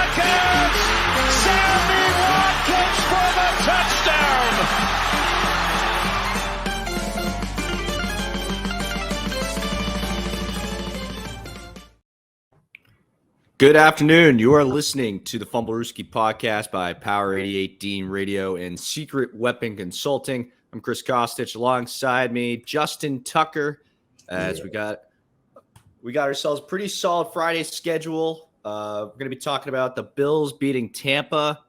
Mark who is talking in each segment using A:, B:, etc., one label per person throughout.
A: Watkins! Sammy Watkins for the touchdown!
B: Good afternoon. You are listening to the Fumblerooski podcast by Power 88 Dean Radio and Secret Weapon Consulting. I'm Chris Kostich. Alongside me, Justin Tucker. As we got ourselves a pretty solid Friday schedule. We're going to be talking about the Bills beating Tampa.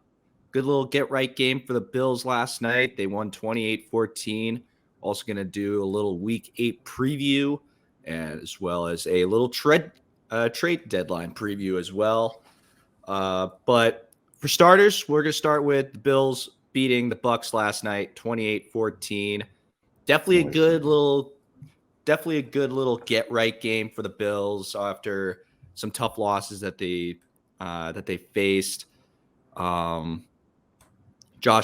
B: Good little get-right game for the Bills last night. They won 28-14. Also going to do a little Week 8 preview, as well as a little trade deadline preview as well. But for starters, we're going to start with the Bills beating the Bucs last night, 28-14. Definitely a good little get-right game for the Bills after some tough losses that they faced. Josh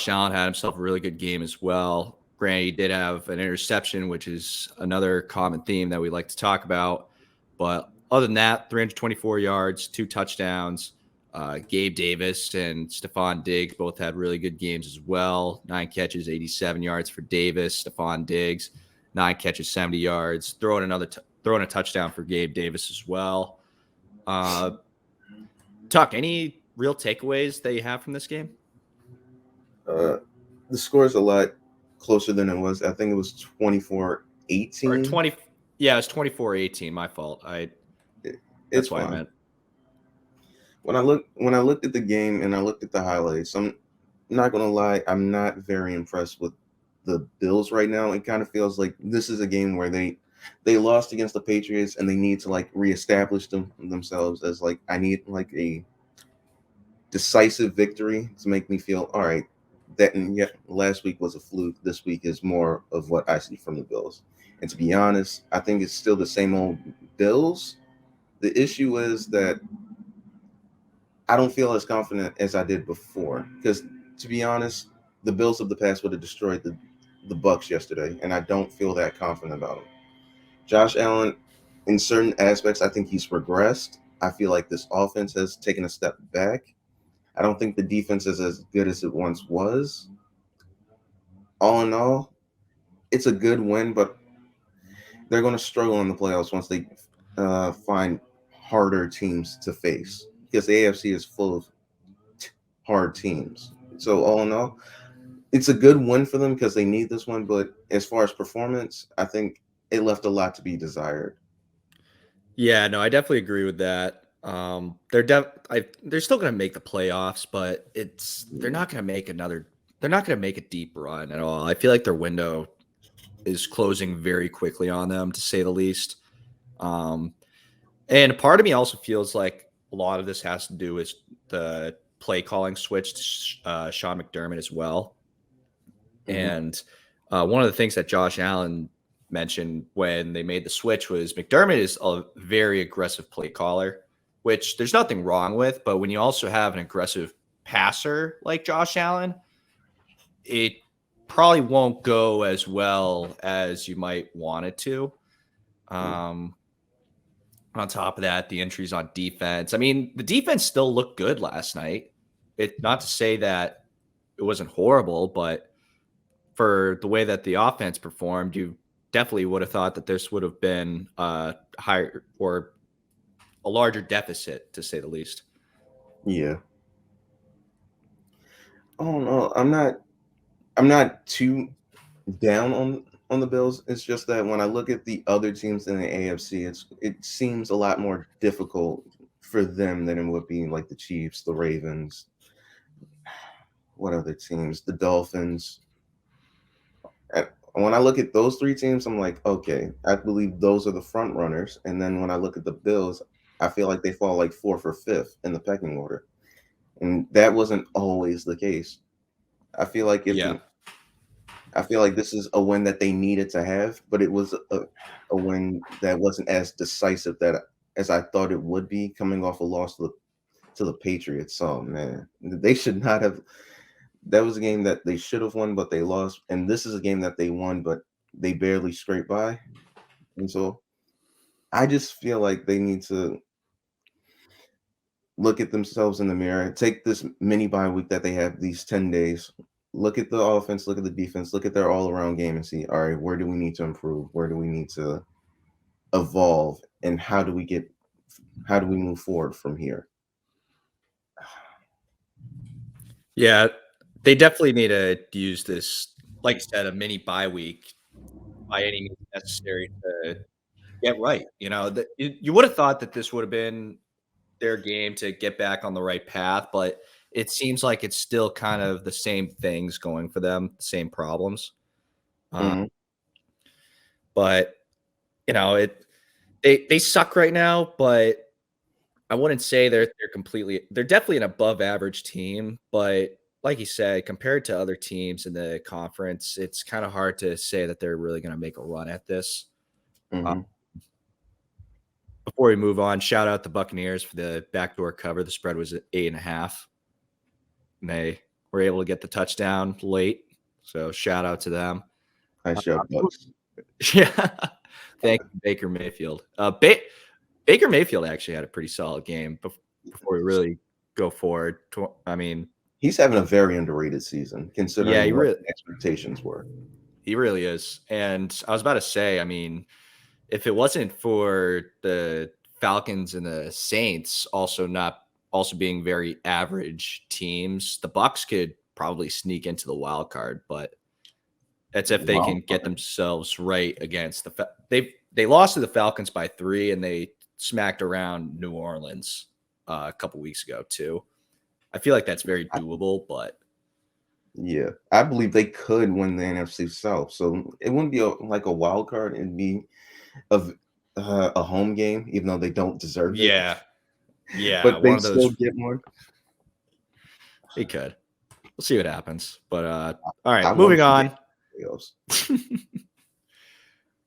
B: Allen had himself a really good game as well. Granted, he did have an interception, which is another common theme that we like to talk about. But other than that, 324 yards, 2 touchdowns. Gabe Davis and Stephon Diggs both had really good games as well. 9 catches, 87 yards for Davis. Stephon Diggs, 9 catches, 70 yards. Throwing a touchdown for Gabe Davis as well. Tuck, any real takeaways that you have from this game?
C: The score is a lot closer than it was. I think it was 24-18.
B: Or 20. Yeah, it's 24-18. My fault. That's what I meant.
C: When I looked at the game and I looked at the highlights, I'm not gonna lie, I'm not very impressed with the Bills right now. It kind of feels like this is a game where they lost against the Patriots and they need to reestablish themselves as I need a decisive victory to make me feel all right. That and yet last week was a fluke. This week is more of what I see from the Bills. And to be honest, I think it's still the same old Bills. The issue is that I don't feel as confident as I did before. Because to be honest, the Bills of the past would have destroyed the Bucs yesterday, and I don't feel that confident about them. Josh Allen, in certain aspects, I think he's regressed. I feel like this offense has taken a step back. I don't think the defense is as good as it once was. All in all, it's a good win, but they're going to struggle in the playoffs once they find harder teams to face, because the AFC is full of hard teams. So all in all, it's a good win for them because they need this one. But as far as performance, I think it left a lot to be desired.
B: Yeah, no, I definitely agree with that. They're still going to make the playoffs, but they're not going to make a deep run at all. I feel like their window is closing very quickly on them, to say the least. And part of me also feels like a lot of this has to do with the play calling switch to Sean McDermott as well. Mm-hmm. And one of the things that Josh Allen mentioned when they made the switch was McDermott is a very aggressive play caller, which there's nothing wrong with. But when you also have an aggressive passer like Josh Allen, it probably won't go as well as you might want it to. On top of that, the entries on defense. I mean, the defense still looked good last night. Not to say that it wasn't horrible, but for the way that the offense performed, you definitely would have thought that this would have been higher or a larger deficit, to say the least.
C: Yeah. Oh no, I'm not too down on the Bills. It's just that when I look at the other teams in the AFC, it seems a lot more difficult for them than it would be like the Chiefs, the Ravens. What other teams? The Dolphins. When I look at those 3 teams, I'm like, okay, I believe those are the front runners. And then when I look at the Bills, I feel like they fall 4th or 5th in the pecking order. And that wasn't always the case. I feel like this is a win that they needed to have, but it was a win that wasn't as decisive as I thought it would be, coming off a loss to the Patriots. So man, they should not have. That was a game that they should have won, but they lost. And this is a game that they won, but they barely scraped by. And so I just feel like they need to look at themselves in the mirror, take this mini bye week that they have, these 10 days, look at the offense, look at the defense, look at their all-around game and see, all right, where do we need to improve? Where do we need to evolve? And how do we move forward from here?
B: Yeah, they definitely need to use this, like you said, a mini bye week by any means necessary to get right. You would have thought that this would have been their game to get back on the right path, but it seems like it's still kind of the same things going for them, the same problems.
C: Mhm.
B: But they suck right now, but I wouldn't say they're definitely an above average team, but like you said, compared to other teams in the conference, it's kind of hard to say that they're really going to make a run at this.
C: Mhm.
B: Before we move on, shout out the Buccaneers for the backdoor cover. The spread was at 8.5. And they were able to get the touchdown late. So shout out to them.
C: I shove Bucs.
B: Yeah. Thank you, Baker Mayfield. Baker Mayfield actually had a pretty solid game before we really go forward. I mean,
C: He's having a very underrated season, considering what the expectations were.
B: He really is. And I was about to say, I mean, if it wasn't for the Falcons and the Saints also being very average teams, the Bucs could probably sneak into the wild card, but that's if they can get themselves right against they lost to the Falcons by 3 and they smacked around New Orleans a couple weeks ago too. I feel like that's very doable, but
C: yeah, I believe they could win the NFC South. So it wouldn't be like a wild card. It'd be a home game, even though they don't deserve it.
B: Yeah,
C: but
B: one
C: they
B: of those
C: still get one.
B: They could. We'll see what happens. But all right, moving on.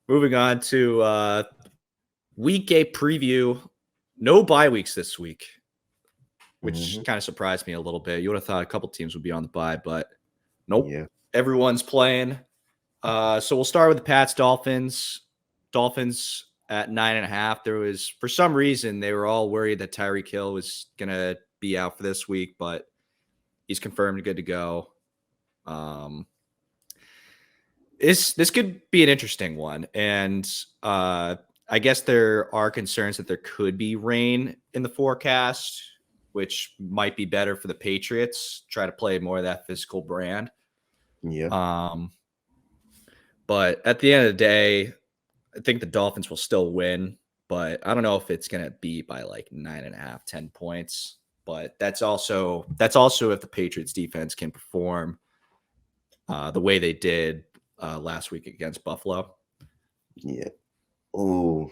B: Moving on to week 8 preview. No bye weeks this week, which kind of surprised me a little bit. You would have thought a couple teams would be on the bye, but nope.
C: Yeah.
B: Everyone's playing. So we'll start with the Pats Dolphins. Dolphins at 9.5. There was, for some reason, they were all worried that Tyreek Hill was gonna be out for this week, but he's confirmed good to go. This could be an interesting one, and I guess there are concerns that there could be rain in the forecast, which might be better for the Patriots. Try to play more of that physical brand.
C: Yeah.
B: But at the end of the day, I think the Dolphins will still win, but I don't know if it's going to be by like 9.5, 10 points. But that's also if the Patriots defense can perform the way they did last week against Buffalo.
C: Yeah. Oh,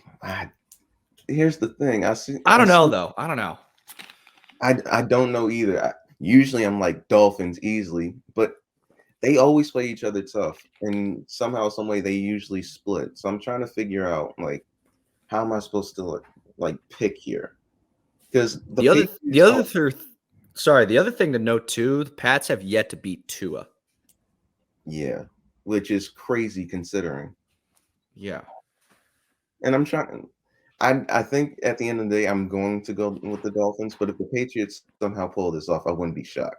C: here's the thing.
B: I don't know.
C: I don't know either. Usually I'm like Dolphins easily, but they always play each other tough, and somehow, some way, they usually split. So I'm trying to figure out like how am I supposed to like pick here? Because the
B: other thing to note too, the Pats have yet to beat Tua.
C: Yeah, which is crazy considering.
B: Yeah,
C: and I'm trying. I think at the end of the day, I'm going to go with the Dolphins. But if the Patriots somehow pull this off, I wouldn't be shocked.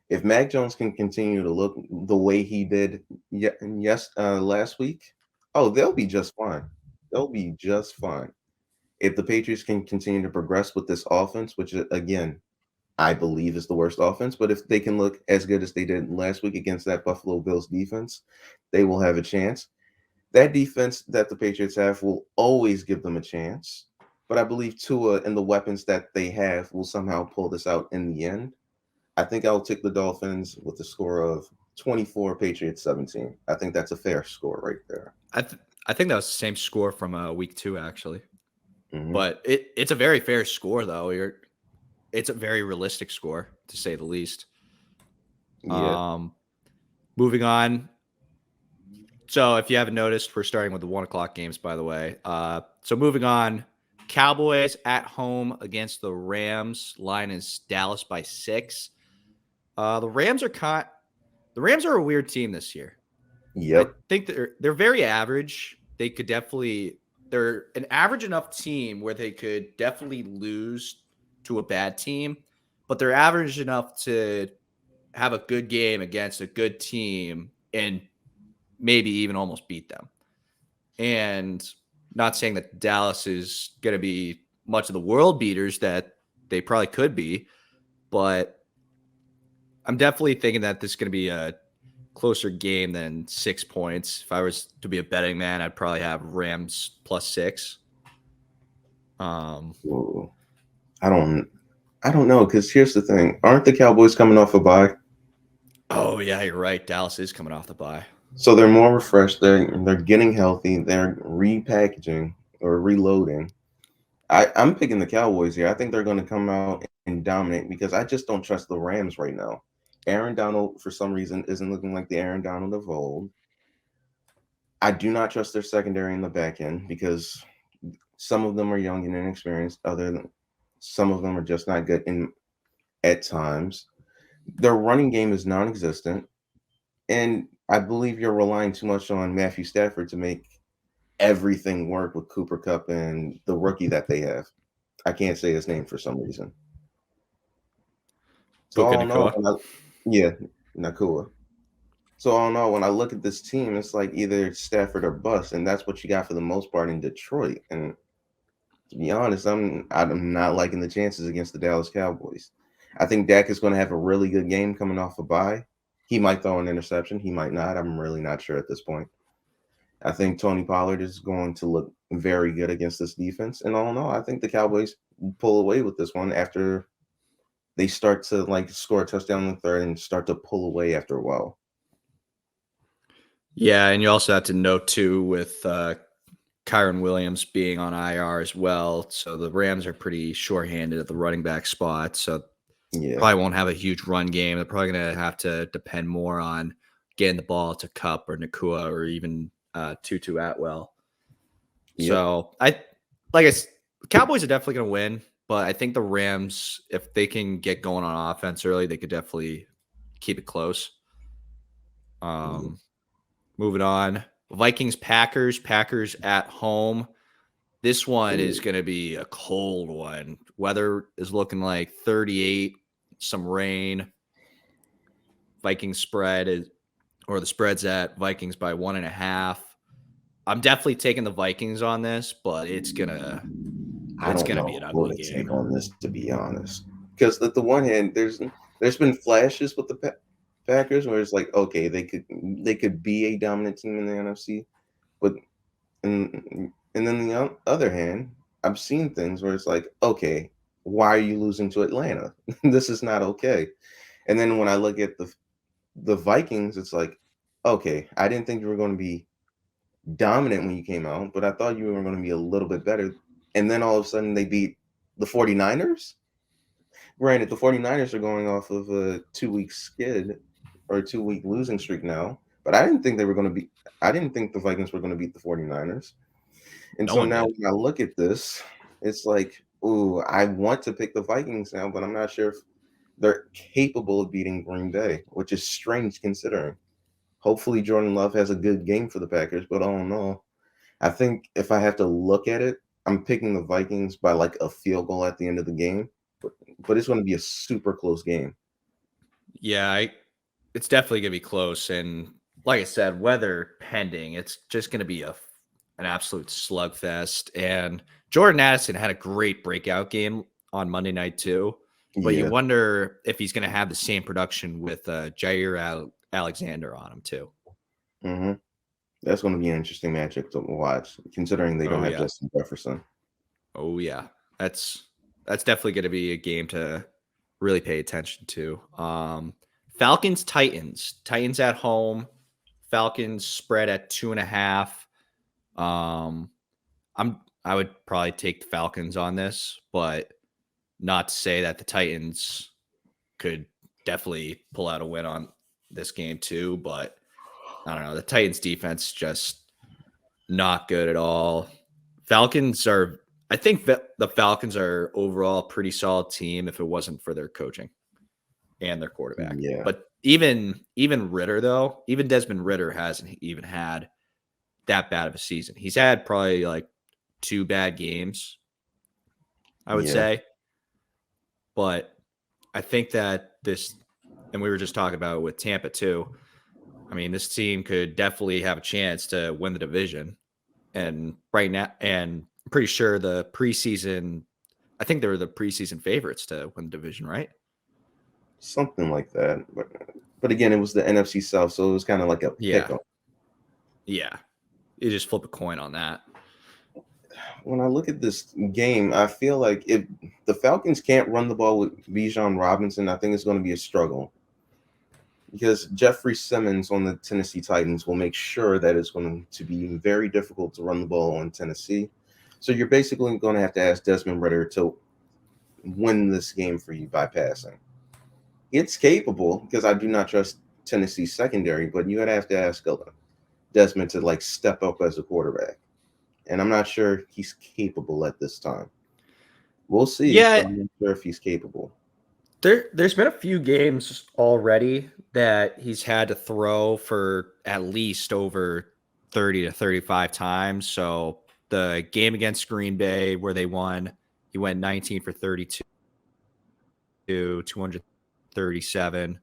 C: If Mac Jones can continue to look the way he did last week, they'll be just fine. They'll be just fine. If the Patriots can continue to progress with this offense, which again, I believe is the worst offense, but if they can look as good as they did last week against that Buffalo Bills defense, they will have a chance. That defense that the Patriots have will always give them a chance, but I believe Tua and the weapons that they have will somehow pull this out in the end. I think I'll take the Dolphins with a score of 24, Patriots 17. I think that's a fair score right there.
B: I think that was the same score from week 2, actually. But it's a very fair score, though. It's a very realistic score, to say the least.
C: Yeah.
B: Moving on. So if you haven't noticed, we're starting with the 1:00 games, by the way. So moving on, Cowboys at home against the Rams. Line is Dallas by 6. The Rams are a weird team this year.
C: Yep.
B: I think they're very average. They're an average enough team where they could definitely lose to a bad team, but they're average enough to have a good game against a good team and maybe even almost beat them. And not saying that Dallas is going to be much of the world beaters that they probably could be, but I'm definitely thinking that this is going to be a closer game than 6 points. If I was to be a betting man, I'd probably have Rams +6.
C: Whoa. I don't know, because here's the thing. Aren't the Cowboys coming off a bye?
B: Oh yeah, you're right. Dallas is coming off the bye.
C: So they're more refreshed. They're getting healthy. They're repackaging or reloading. I'm picking the Cowboys here. I think they're going to come out and dominate because I just don't trust the Rams right now. Aaron Donald, for some reason, isn't looking like the Aaron Donald of old. I do not trust their secondary in the back end because some of them are young and inexperienced. Some of them are just not good at times. Their running game is non-existent, and I believe you're relying too much on Matthew Stafford to make everything work with Cooper Kupp and the rookie that they have. I can't say his name for some reason. So I don't know. Yeah, Nakua. So I don't know. When I look at this team, it's like either Stafford or bust, and that's what you got for the most part in Detroit. And to be honest, I'm not liking the chances against the Dallas Cowboys. I think Dak is going to have a really good game coming off a bye. He might throw an interception. He might not. I'm really not sure at this point. I think Tony Pollard is going to look very good against this defense. And I don't know. I think the Cowboys pull away with this one after they start to score a touchdown in the third and start to pull away after a while.
B: Yeah, and you also have to note too with Kyron Williams being on IR as well. So the Rams are pretty shorthanded at the running back spot. So probably won't have a huge run game. They're probably going to have to depend more on getting the ball to Kupp or Nakua or even Tutu Atwell. Yep. So Cowboys are definitely going to win, but I think the Rams, if they can get going on offense early, they could definitely keep it close. Moving on. Vikings, Packers at home. This one is going to be a cold one. Weather is looking like 38, some rain. Vikings spread's at Vikings by 1.5. I'm definitely taking the Vikings on this, but it's gonna be an ugly game.
C: Take on this, to be honest, because at the one hand, there's been flashes with the Packers where it's like, okay, they could be a dominant team in the NFC, but and then the other hand, I've seen things where it's like, okay, why are you losing to Atlanta? This is not okay. And then when I look at the Vikings, it's like, okay, I didn't think you were going to be dominant when you came out, but I thought you were going to be a little bit better. And then all of a sudden they beat the 49ers. Granted, the 49ers are going off of a 2-week skid or a 2-week losing streak now, but I didn't think the Vikings were going to beat the 49ers. And so now when I look at this, it's like, ooh, I want to pick the Vikings now, but I'm not sure if they're capable of beating Green Bay, which is strange considering. Hopefully Jordan Love has a good game for the Packers, but I don't know. I think if I have to look at it, I'm picking the Vikings by like a field goal at the end of the game, but it's going to be a super close game.
B: Yeah, it's definitely going to be close. And like I said, weather pending, it's just going to be an absolute slugfest. And Jordan Addison had a great breakout game on Monday night too. But you wonder if he's going to have the same production with Jair Alexander on him too.
C: Mm-hmm. That's going to be an interesting matchup to watch, considering they don't have Justin Jefferson.
B: Oh yeah, that's definitely going to be a game to really pay attention to. Falcons Titans at home. Falcons spread at 2.5. I would probably take the Falcons on this, but not to say that the Titans could definitely pull out a win on this game too, but I don't know. The Titans defense just not good at all. I think the Falcons are overall a pretty solid team if it wasn't for their coaching and their quarterback.
C: Yeah.
B: But even Ritter though, even Desmond Ritter hasn't even had that bad of a season. He's had probably like 2 bad games, I would say. but I think that and we were just talking about it with Tampa too. I mean, this team could definitely have a chance to win the division. And right now, and I'm pretty sure I think they were the preseason favorites to win the division, right?
C: Something like that. But again, it was the NFC South, so it was kind of like a
B: Yeah.
C: pick-em.
B: Yeah. You just flip a coin on that.
C: When I look at this game, I feel like if the Falcons can't run the ball with Bijan Robinson, I think it's going to be a struggle. Because Jeffrey Simmons on the Tennessee Titans will make sure that it's going to be very difficult to run the ball on Tennessee. So you're basically going to have to ask Desmond Ridder to win this game for you by passing. It's capable because I do not trust Tennessee's secondary, but you have to ask Desmond to like step up as a quarterback. And I'm not sure he's capable at this time. We'll see.
B: Yeah.
C: I'm not sure if he's capable.
B: There's been a few games already that he's had to throw for at least over 30 to 35 times. So the game against Green Bay where they won, he went 19 for 32, 237.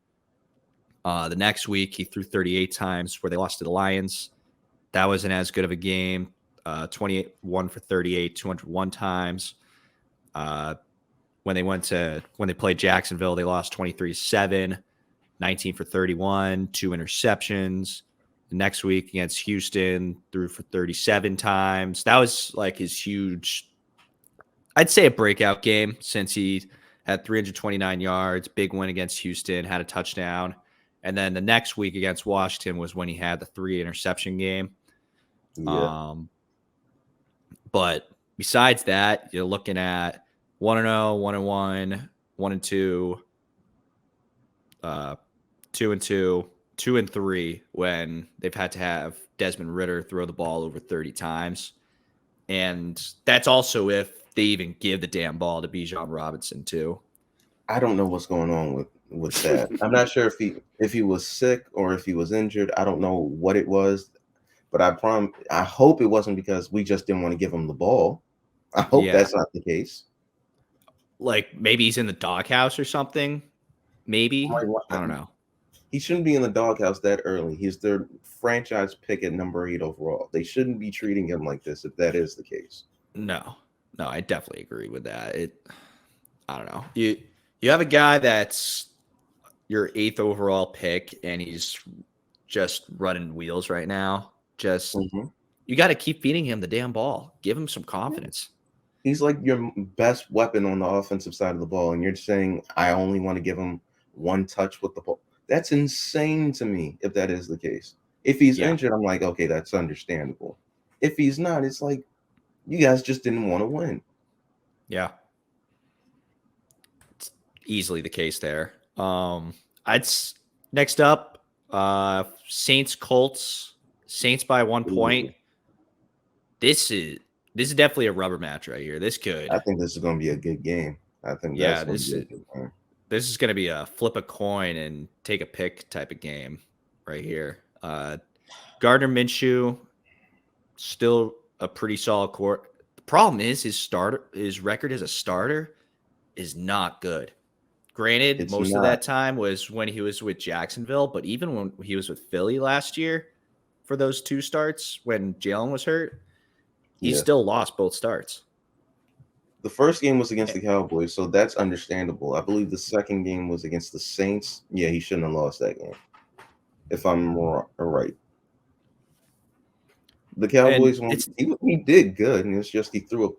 B: The next week, he threw 38 times where they lost to the Lions. That wasn't as good of a game. 21 for 38, 201 times. When they played Jacksonville, they lost 23-7, 19 for 31, 2 interceptions. The next week against Houston, threw for 37 times. That was like his huge, I'd say a breakout game since he had 329 yards, big win against Houston, had a touchdown. And then the next week against Washington was when he had the 3 interception game.
C: Yeah.
B: But besides that, you're looking at 1-0, 1-1, 1-2, 2-2, 2-3 when they've had to have Desmond Ridder throw the ball over 30 times. And that's also if they even give the damn ball to Bijan Robinson too.
C: I don't know what's going on with that. I'm not sure if he was sick or if he was injured. I don't know what it was, but I hope it wasn't because we just didn't want to give him the ball. I hope that's not the case.
B: Like maybe he's in the doghouse or something. Maybe. I don't know.
C: He shouldn't be in the doghouse that early. He's their franchise pick at number 8 overall. They shouldn't be treating him like this if that is the case.
B: No, I definitely agree with that. I don't know. You have a guy that's your 8th overall pick, and he's just running wheels right now. You got to keep feeding him the damn ball. Give him some confidence.
C: He's like your best weapon on the offensive side of the ball, and you're saying, I only want to give him one touch with the ball. That's insane to me if that is the case. If he's injured, I'm like, okay, that's understandable. If he's not, it's like, you guys just didn't want to win.
B: Yeah. It's easily the case there. Next up, Saints Colts. Saints by 1 point. This is definitely a rubber match right here. I
C: think this is going to be a good game. I think
B: this is going to be a flip a coin and take a pick type of game right here. Gardner Minshew, still a pretty solid court. The problem is his record as a starter is not good. Granted, most of that time was when he was with Jacksonville, but even when he was with Philly last year for those 2 starts when Jalen was hurt, he still lost both starts.
C: The first game was against the Cowboys, so that's understandable. I believe the second game was against the Saints. Yeah, he shouldn't have lost that game, if I'm right. The Cowboys, he did good, and it's just he threw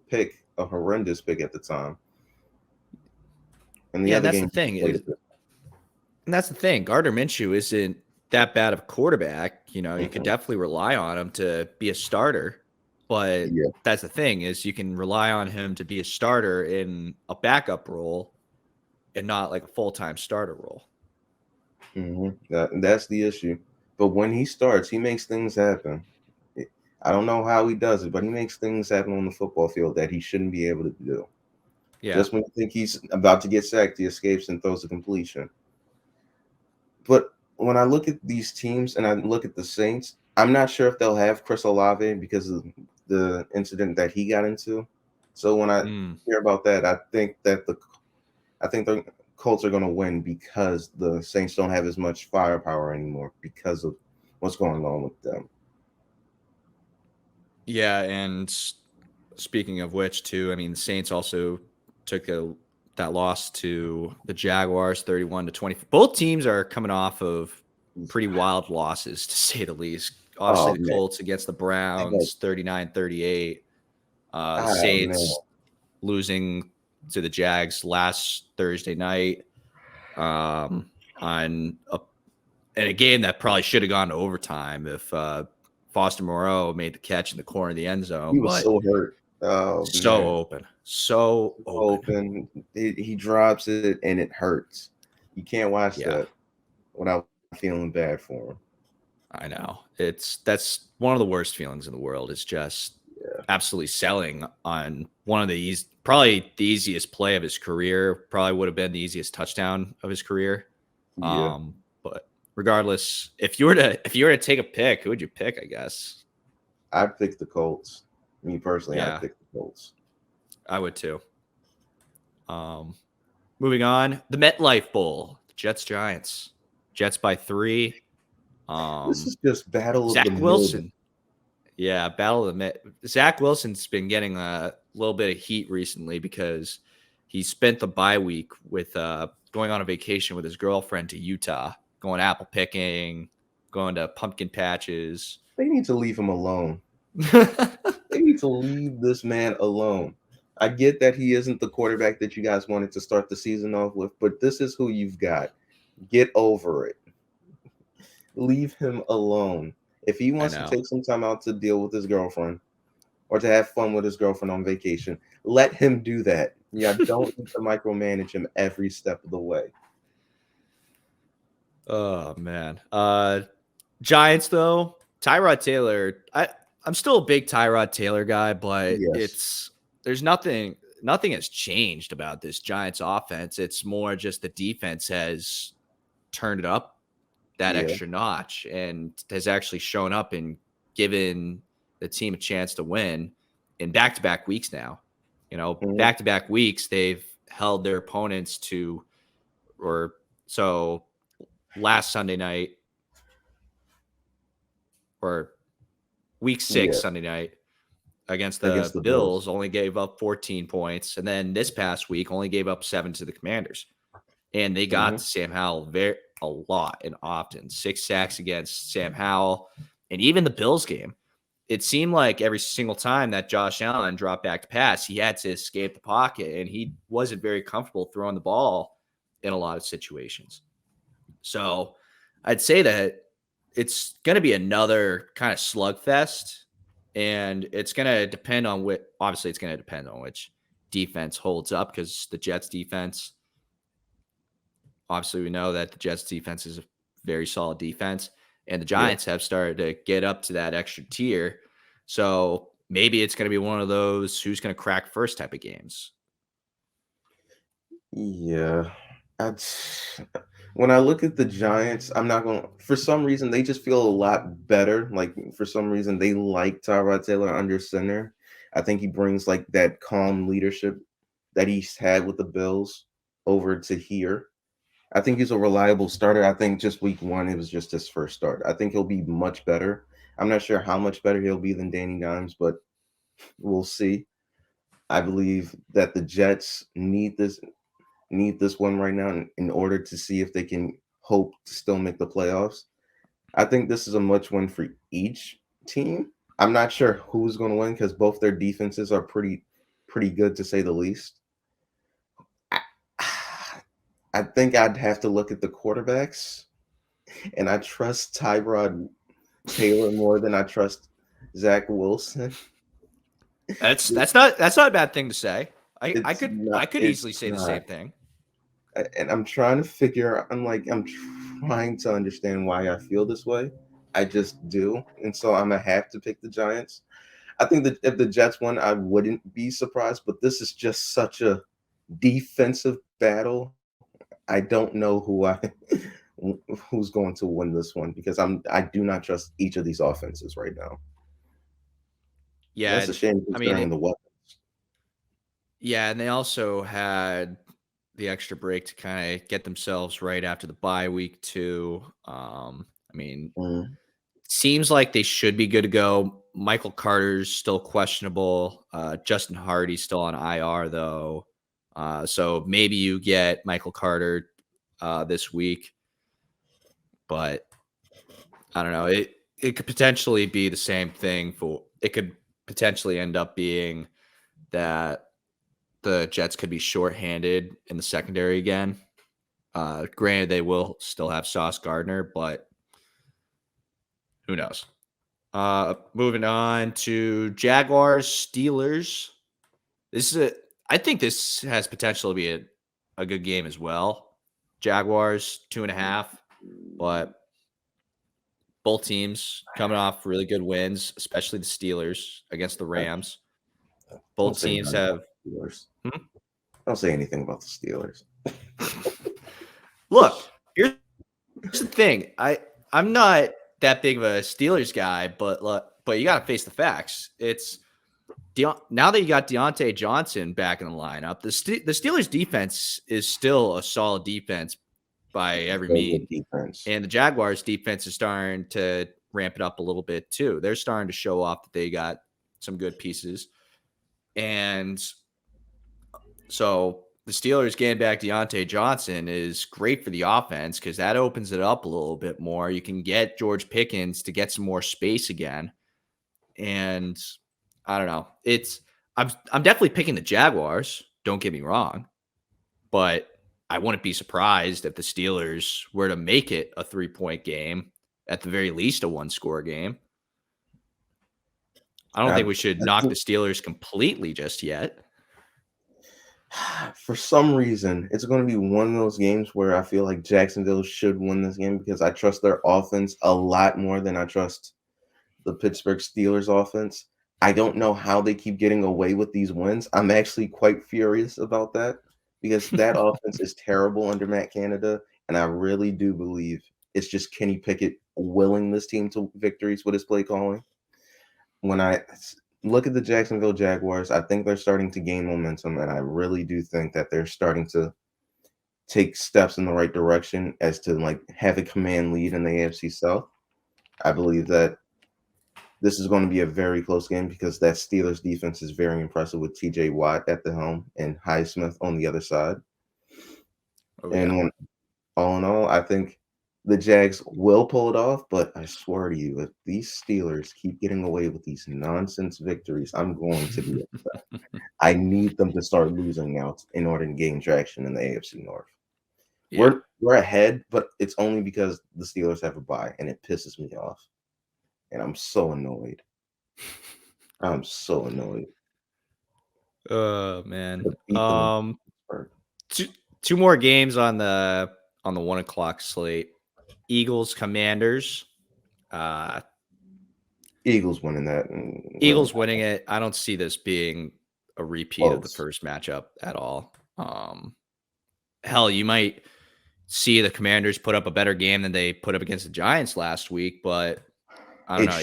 C: a horrendous pick at the time. And
B: that's the thing. And that's the thing. Gardner Minshew isn't that bad of a quarterback. You know, you could definitely rely on him to be a starter. But that's the thing is you can rely on him to be a starter in a backup role and not like a full-time starter role.
C: That's the issue. But when he starts, he makes things happen. I don't know how he does it, but he makes things happen on the football field that he shouldn't be able to do. Yeah. Just when you think he's about to get sacked, he escapes and throws a completion. But when I look at these teams and I look at the Saints, I'm not sure if they'll have Chris Olave because of the incident that he got into. So when I hear about that, I think that I think the Colts are going to win because the Saints don't have as much firepower anymore because of what's going on with them.
B: Yeah, and speaking of which, too, I mean, the Saints also took that loss to the Jaguars, 31-20. Both teams are coming off of pretty wild losses, to say the least. Obviously,
C: Oh,
B: the
C: man.
B: Colts against the Browns, 39-38. The
C: Man.
B: Saints losing to the Jags last Thursday night on in a game that probably should have gone to overtime if Foster Moreau made the catch in the corner of the end zone.
C: He was so hurt. Oh,
B: so
C: man.
B: open. So open.
C: He drops it, and it hurts. You can't watch that without feeling bad for him.
B: I know. That's one of the worst feelings in the world. It's just absolutely selling on one of the probably the easiest play of his career. Probably would have been the easiest touchdown of his career.
C: Yeah.
B: But regardless, if you were to take a pick, who would you pick? I guess
C: I'd pick the Colts. Me personally,
B: Yeah.
C: I'd pick the Colts.
B: I would too. Moving on, the MetLife Bowl, Jets Giants, Jets by 3.
C: This is just battle
B: Zach
C: of the
B: Wilson.
C: mid.
B: Yeah, battle of the mid. Zach Wilson's been getting a little bit of heat recently because he spent the bye week with going on a vacation with his girlfriend to Utah, going apple picking, going to pumpkin patches.
C: They need to leave him alone. They need to leave this man alone. I get that he isn't the quarterback that you guys wanted to start the season off with, but this is who you've got. Get over it. Leave him alone. If he wants to take some time out to deal with his girlfriend or to have fun with his girlfriend on vacation, let him do that. Yeah, don't need to micromanage him every step of the way.
B: Oh, man. Giants, though, Tyrod Taylor, I'm still a big Tyrod Taylor guy, but there's nothing has changed about this Giants offense. It's more just the defense has turned it up that extra notch and has actually shown up and given the team a chance to win in back-to-back weeks now. You know, back-to-back weeks, they've held their opponents to, so last Sunday night or week 6 Sunday night against the Bills only gave up 14 points. And then this past week only gave up 7 to the Commanders. And they got to Sam Howell a lot and often. 6 sacks against Sam Howell. And even the Bills game, it seemed like every single time that Josh Allen dropped back to pass, he had to escape the pocket, and he wasn't very comfortable throwing the ball in a lot of situations. So I'd say that it's going to be another kind of slugfest, and it's going to depend on obviously it's going to depend on which defense holds up, because the Jets defense, obviously we know that the Jets defense is a very solid defense, and the Giants have started to get up to that extra tier. So maybe it's going to be one of those who's going to crack first type of games.
C: Yeah. When I look at the Giants, I'm not going to, for some reason, they just feel a lot better. Like, for some reason, they like Tyrod Taylor under center. I think he brings like that calm leadership that he's had with the Bills over to here. I think he's a reliable starter. I think just week 1, it was just his first start. I think he'll be much better. I'm not sure how much better he'll be than Danny Dimes, but we'll see. I believe that the Jets need this one right now in order to see if they can hope to still make the playoffs. I think this is a much win for each team. I'm not sure who's going to win because both their defenses are pretty good, to say the least. I think I'd have to look at the quarterbacks, and I trust Tyrod Taylor more than I trust Zach Wilson.
B: That's not a bad thing to say. I could easily say the same thing.
C: And I'm trying to figure. I'm trying to understand why I feel this way. I just do, and so I'm gonna have to pick the Giants. I think that if the Jets won, I wouldn't be surprised. But this is just such a defensive battle. I don't know who's going to win this one, because I do not trust each of these offenses right now.
B: Yeah,
C: that's a shame considering the weapons.
B: Yeah, and they also had the extra break to kind of get themselves right after the bye week too. I mean,
C: Mm.
B: seems like they should be good to go. Michael Carter's still questionable. Justin Hardy's still on IR though. So maybe you get Michael Carter this week, but I don't know. It could potentially be the same thing for it could potentially end up being that the Jets could be shorthanded in the secondary again. Granted, they will still have Sauce Gardner, but who knows? Moving on to Jaguars, Steelers. This is I think this has potential to be a good game as well. Jaguars 2.5, but both teams coming off really good wins, especially the Steelers against the Rams.
C: Don't
B: Both
C: say
B: teams
C: nothing
B: have.
C: about the Steelers.
B: Hmm?
C: Don't say anything about the Steelers.
B: Look, here's the thing. I'm not that big of a Steelers guy, but you got to face the facts. It's now that you got Deontay Johnson back in the lineup, the Steelers defense is still a solid defense by every
C: Very good
B: mean,
C: defense.
B: and the Jaguars defense is starting to ramp it up a little bit too. They're starting to show off that they got some good pieces, and so the Steelers getting back Deontay Johnson is great for the offense because that opens it up a little bit more. You can get George Pickens to get some more space again. And I don't know. I'm definitely picking the Jaguars. Don't get me wrong. But I wouldn't be surprised if the Steelers were to make it a 3-point game, at the very least a 1-score game. I don't think we should knock the Steelers completely just yet.
C: For some reason, it's going to be one of those games where I feel like Jacksonville should win this game because I trust their offense a lot more than I trust the Pittsburgh Steelers offense. I don't know how they keep getting away with these wins. I'm actually quite furious about that because that offense is terrible under Matt Canada, and I really do believe it's just Kenny Pickett willing this team to victories with his play calling. When I look at the Jacksonville Jaguars, I think they're starting to gain momentum, and I really do think that they're starting to take steps in the right direction as to like have a command lead in the AFC South. I believe that this is going to be a very close game because that Steelers defense is very impressive with TJ Watt at the helm and Highsmith on the other side.
B: Oh,
C: And
B: yeah.
C: when, all in all, I think the Jags will pull it off, but I swear to you, if these Steelers keep getting away with these nonsense victories, I'm going to be upset. I need them to start losing now in order to gain traction in the AFC North.
B: Yeah.
C: We're ahead, but it's only because the Steelers have a bye, and it pisses me off. And I'm so annoyed. I'm so annoyed.
B: Oh man.
C: Beat them in Pittsburgh.
B: Two more games on the 1:00 slate. Eagles, Commanders.
C: Eagles winning that.
B: Eagles winning it. I don't see this being a repeat of the
C: Close.
B: first matchup at all. Hell, you might see the Commanders put up a better game than they put up against the Giants last week, but I don't know.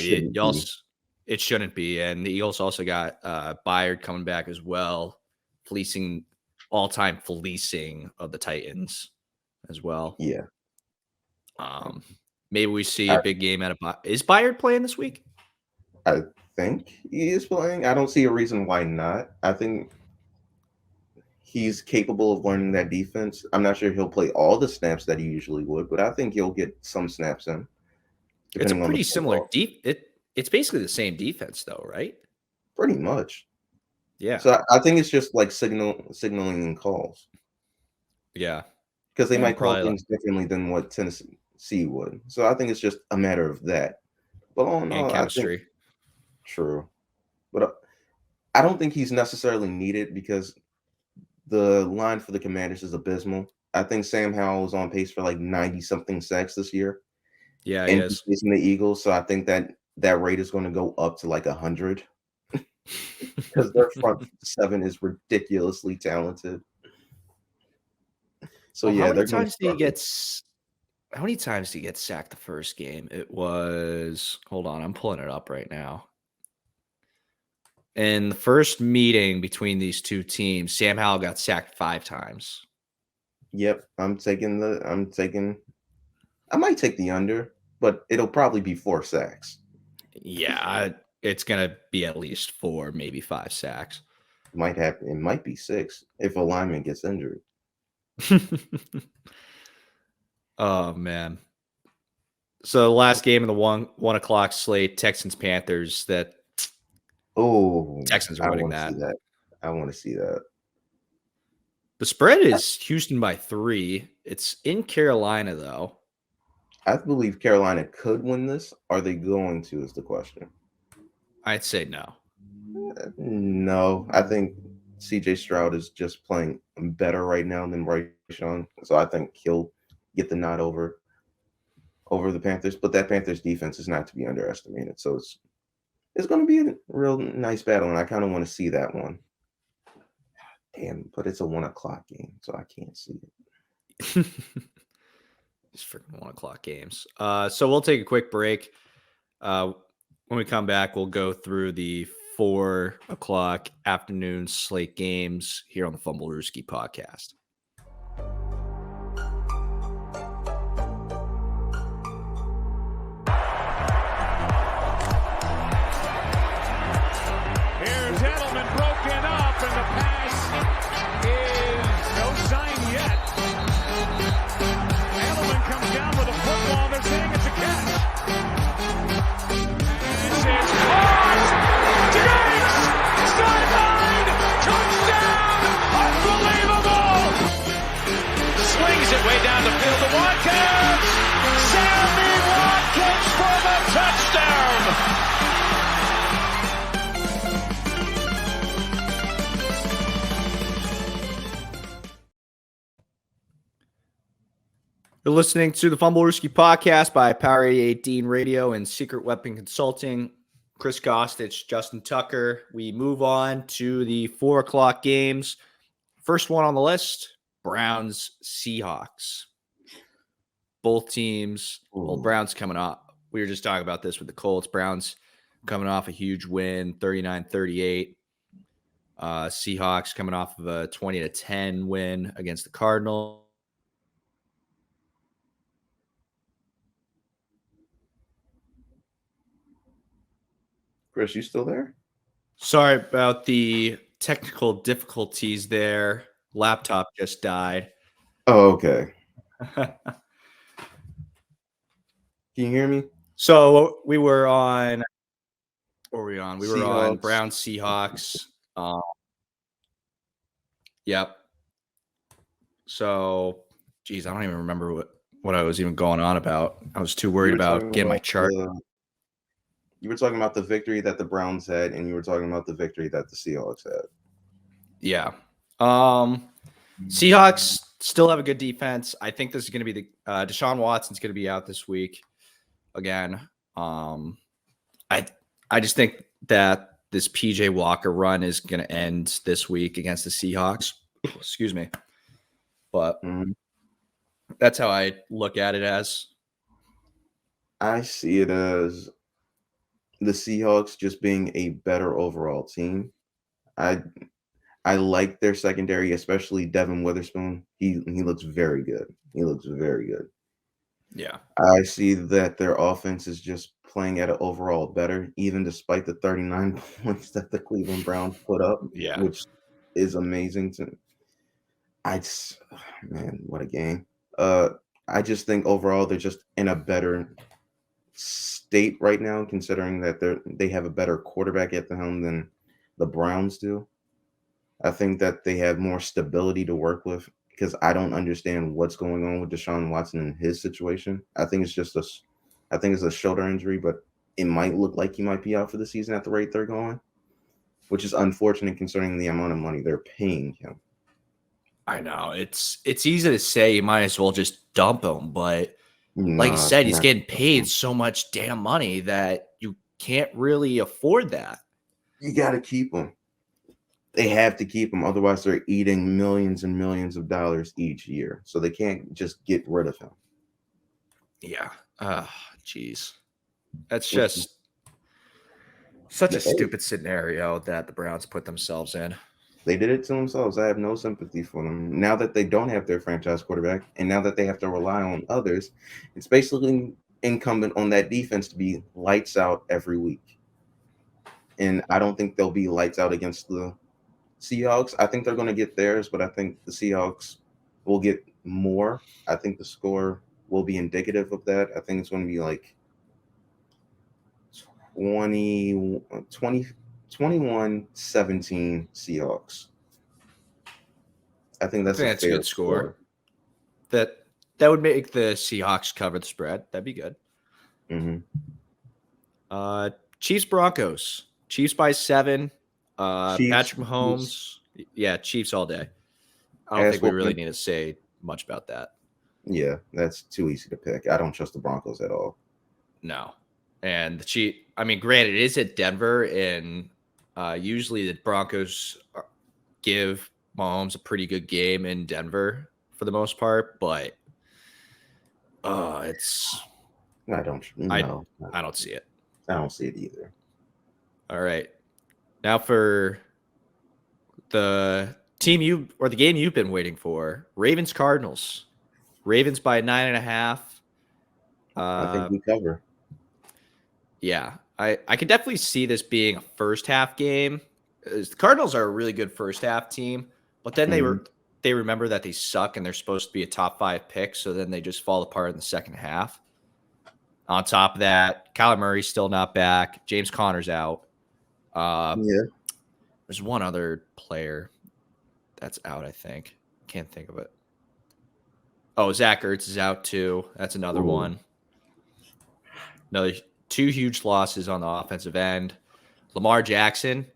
B: It shouldn't be. And the Eagles also got Byard coming back as well, all-time fleecing of the Titans as well.
C: Yeah.
B: Maybe we see a big game is Byard playing this week?
C: I think he is playing. I don't see a reason why not. I think he's capable of learning that defense. I'm not sure he'll play all the snaps that he usually would, but I think he'll get some snaps in.
B: It's a pretty similar it's basically the same defense though, right?
C: Pretty much.
B: Yeah.
C: So I think it's just like signaling in calls.
B: Yeah.
C: Because they might call things differently than what Tennessee would. So I think it's just a matter of that. But all in all,
B: chemistry.
C: True. But I don't think he's necessarily needed because the line for the Commanders is abysmal. I think Sam Howell is on pace for like 90-something sacks this year.
B: Yeah,
C: and he's facing the Eagles, so I think that rate is going to go up to like 100 because their front seven is ridiculously talented. So yeah,
B: how many times did he get sacked the first game? It was, hold on, I'm pulling it up right now. In the first meeting between these two teams, Sam Howell got sacked 5 times.
C: Yep, I might take the under, but it'll probably be 4 sacks.
B: Yeah, it's gonna be at least 4, maybe 5 sacks.
C: It might be 6 if a lineman gets injured.
B: Oh man. So the last game of the 1 o'clock slate, Texans Panthers. That
C: Oh,
B: Texans are
C: I
B: winning
C: want to
B: that.
C: see that. I want to see that.
B: The spread is Houston by 3. It's in Carolina though.
C: I believe Carolina could win this. Are they going to is the question.
B: I'd say no.
C: No, I think CJ Stroud is just playing better right now than Bryce Young. So I think he'll get the nod over the Panthers. But that Panthers defense is not to be underestimated. So it's going to be a real nice battle, and I kind of want to see that one. Damn, but it's a 1 o'clock game, so I can't see it.
B: These freaking 1 o'clock games. So we'll take a quick break. When we come back, we'll go through the 4 o'clock afternoon slate games here on the Fumblerooski podcast.
A: Here's Edelman broken up, and the pass is no sign yet. Edelman comes down with a football. They're saying it's a catch. This is caught. Diggs! Sideline! Touchdown! Unbelievable! Swings it way down the field to Watkins. Sammy Watkins for the touchdown.
B: You're listening to the Fumblerooski podcast by Power 88 Dean Radio and Secret Weapon Consulting. Chris Gostich, Justin Tucker. We move on to the 4 o'clock games. First one on the list, Browns Seahawks. Both teams, well, Browns coming off. We were just talking about this with the Colts. Browns coming off a huge win, 39-38. Seahawks coming off of a 20-10 win against the Cardinals.
C: Chris, you still there?
B: Sorry about the technical difficulties there. Laptop just died.
C: Oh, okay. Can you hear me?
B: So we were on. What were we on? We were
C: Seahawks.
B: on Browns Seahawks. Yep. So, geez, I don't even remember what I was even going on about. I was too worried about getting my chart.
C: You were talking about the victory that the Browns had, and you were talking about the victory that the Seahawks had.
B: Yeah. Seahawks still have a good defense. I think this is going to be the Deshaun Watson's going to be out this week again. I just think that this PJ Walker run is going to end this week against the Seahawks. Excuse me. But that's how I look at it as.
C: I see it as the Seahawks just being a better overall team. I like their secondary, especially Devin Witherspoon. He looks very good. He looks very good.
B: Yeah.
C: I see that their offense is just playing at an overall better, even despite the 39 points that the Cleveland Browns put up, which is amazing to me. Man, what a game. I just think overall they're just in a better state right now, considering that they have a better quarterback at the helm than the Browns do. I think that they have more stability to work with, because I don't understand what's going on with Deshaun Watson in his situation. I think it's a shoulder injury, but it might look like he might be out for the season at the rate they're going, which is unfortunate considering the amount of money they're paying him.
B: I know it's easy to say you might as well just dump him, but like you said, he's getting paid so much damn money that you can't really afford that.
C: You got to keep him. They have to keep him. Otherwise, they're eating millions and millions of dollars each year. So they can't just get rid of him.
B: Yeah. Jeez. That's just such a stupid scenario that the Browns put themselves in.
C: They did it to themselves. I have no sympathy for them. Now that they don't have their franchise quarterback, and now that they have to rely on others, it's basically incumbent on that defense to be lights out every week. And I don't think they'll be lights out against the Seahawks. I think they're going to get theirs, but I think the Seahawks will get more. I think the score will be indicative of that. I think it's going to be like 21-17 Seahawks. I think that's a
B: that's a
C: fair
B: good score. That would make the Seahawks cover the spread. That'd be good.
C: Mm-hmm.
B: Chiefs Broncos. Chiefs by 7.
C: Chiefs,
B: Patrick Mahomes. Yeah, Chiefs all day. I don't think we really need to say much about that.
C: Yeah, that's too easy to pick. I don't trust the Broncos at all.
B: No. And the Chiefs, I mean, granted, it is at Denver, and usually the Broncos give Mahomes a pretty good game in Denver for the most part, but it's
C: I don't
B: see it.
C: I don't see it either.
B: All right. Now for the game you've been waiting for, Ravens Cardinals. Ravens by 9.5.
C: I think we cover.
B: Yeah, I could definitely see this being a first half game. The Cardinals are a really good first half team, but then they remember that they suck and they're supposed to be a top 5 pick, so then they just fall apart in the second half. On top of that, Kyler Murray's still not back. James Conner's out. There's one other player that's out, I think. Can't think of it. Oh, Zach Ertz is out too. That's another one. Another 2 huge losses on the offensive end. Lamar Jackson,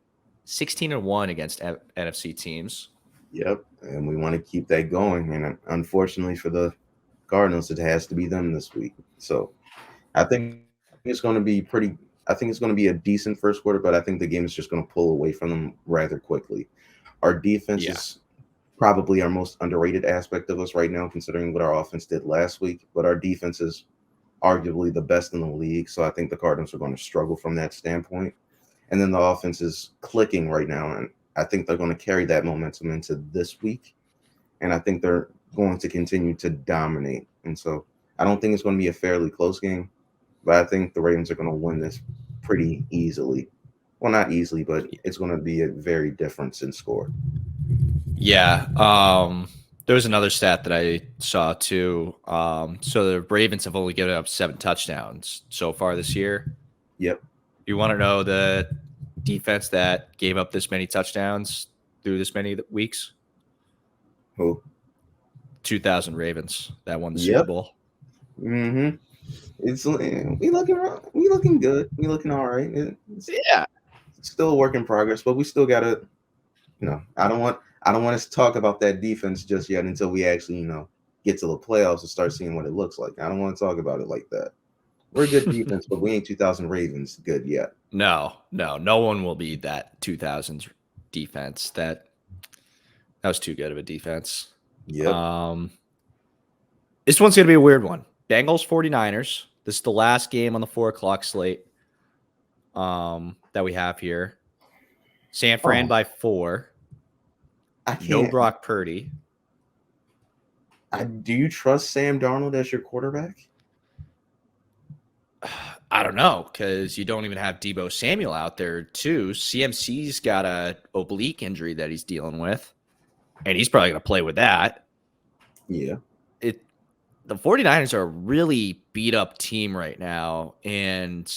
B: 16-1 against NFC teams.
C: Yep, and we want to keep that going. And unfortunately for the Cardinals, it has to be them this week. So I think it's going to be I think it's going to be a decent first quarter, but I think the game is just going to pull away from them rather quickly. Our defense is probably our most underrated aspect of us right now, considering what our offense did last week. But our defense is arguably the best in the league, so I think the Cardinals are going to struggle from that standpoint. And then the offense is clicking right now, and I think they're going to carry that momentum into this week. And I think they're going to continue to dominate. And so I don't think it's going to be a fairly close game, but I think the Ravens are going to win this pretty easily. Well, not easily, but it's going to be a very difference in score.
B: Yeah. There was another stat that I saw too. So the Ravens have only given up 7 touchdowns so far this year.
C: Yep.
B: You want to know the defense that gave up this many touchdowns through this many weeks?
C: Who?
B: 2000 Ravens that won the Super Bowl.
C: Mm-hmm. We looking good. We looking all right. It's still a work in progress, but we still gotta. I don't want us to talk about that defense just yet until we actually get to the playoffs and start seeing what it looks like. I don't want to talk about it like that. We're a good defense, but we ain't 2000 Ravens good yet.
B: No one will be that 2000s defense. That was too good of a defense.
C: Yeah.
B: This one's gonna be a weird one. Bengals 49ers. This is the last game on the 4:00 slate that we have here. San Fran by 4. No Brock Purdy.
C: Do you trust Sam Darnold as your quarterback?
B: I don't know, because you don't even have Deebo Samuel out there too. CMC's got a oblique injury that he's dealing with, and he's probably going to play with that.
C: Yeah.
B: The 49ers are a really beat up team right now and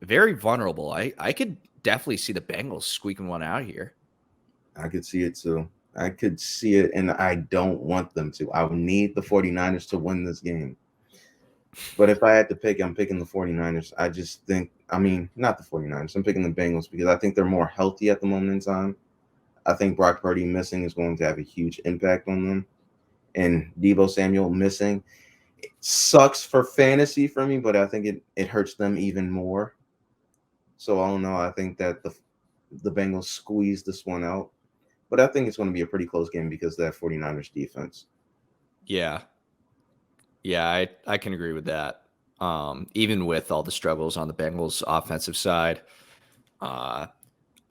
B: very vulnerable. I could definitely see the Bengals squeaking one out here.
C: I could see it too. I could see it, and I don't want them to. I need the 49ers to win this game. But if I had to pick, I'm picking the 49ers. I just think, not the 49ers. I'm picking the Bengals because I think they're more healthy at the moment in time. I think Brock Purdy missing is going to have a huge impact on them. And Deebo Samuel missing, it sucks for fantasy for me, but I think it hurts them even more. So I don't know. I think that the Bengals squeeze this one out. But I think it's going to be a pretty close game because of that 49ers defense.
B: Yeah. Yeah, I can agree with that. Even with all the struggles on the Bengals offensive side.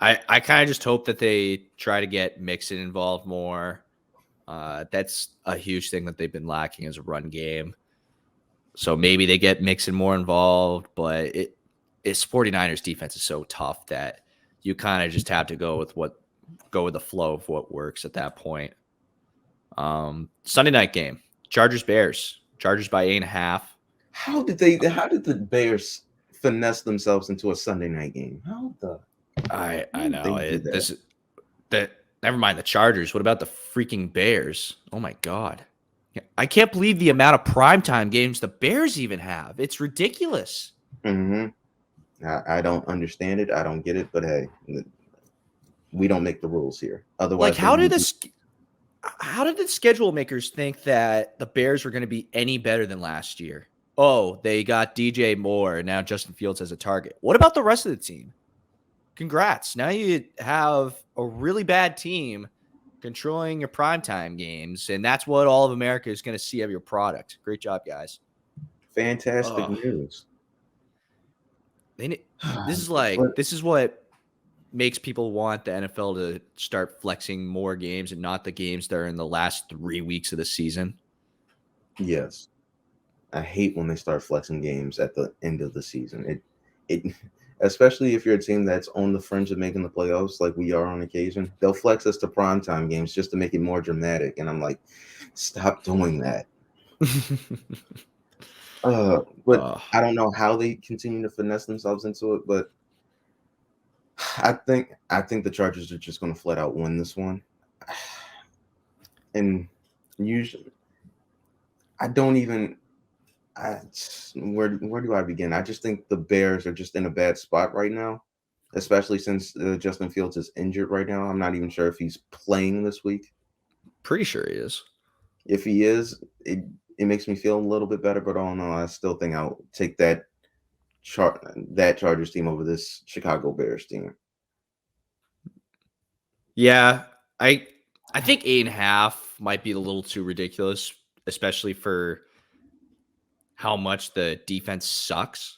B: I kind of just hope that they try to get Mixon involved more. That's a huge thing that they've been lacking as a run game. So maybe they get Mixon more involved, but it's 49ers defense is so tough that you kind of just have to go with the flow of what works at that point. Sunday night game, Chargers Bears. Chargers by 8.5.
C: How did the Bears finesse themselves into a Sunday night game?
B: I
C: did
B: know
C: they do that?
B: Never mind the Chargers. What about the freaking Bears? Oh my god. I can't believe the amount of primetime games the Bears even have. It's ridiculous.
C: I don't understand it. I don't get it. But hey, we don't make the rules here. Otherwise,
B: Like, how did the schedule makers think that the Bears were going to be any better than last year? Oh, they got DJ Moore, and now Justin Fields as a target. What about the rest of the team? Congrats. Now you have a really bad team controlling your primetime games, and that's what all of America is going to see of your product. Great job, guys.
C: fantastic news.
B: This is what makes people want the NFL to start flexing more games and not the games that are in the last 3 weeks of the season.
C: Yes. I hate when they start flexing games at the end of the season. It especially if you're a team that's on the fringe of making the playoffs, like we are on occasion, they'll flex us to primetime games just to make it more dramatic. And I'm like, stop doing that. But I don't know how they continue to finesse themselves into it, but I think the Chargers are just going to flat out win this one. And usually, where do I begin? I just think the Bears are just in a bad spot right now, especially since Justin Fields is injured right now. I'm not even sure if he's playing this week.
B: Pretty sure he is.
C: If he is, it makes me feel a little bit better, but all in all, I still think I'll take that Chargers team over this Chicago Bears team.
B: Yeah, I think 8.5 might be a little too ridiculous, especially for how much the defense sucks.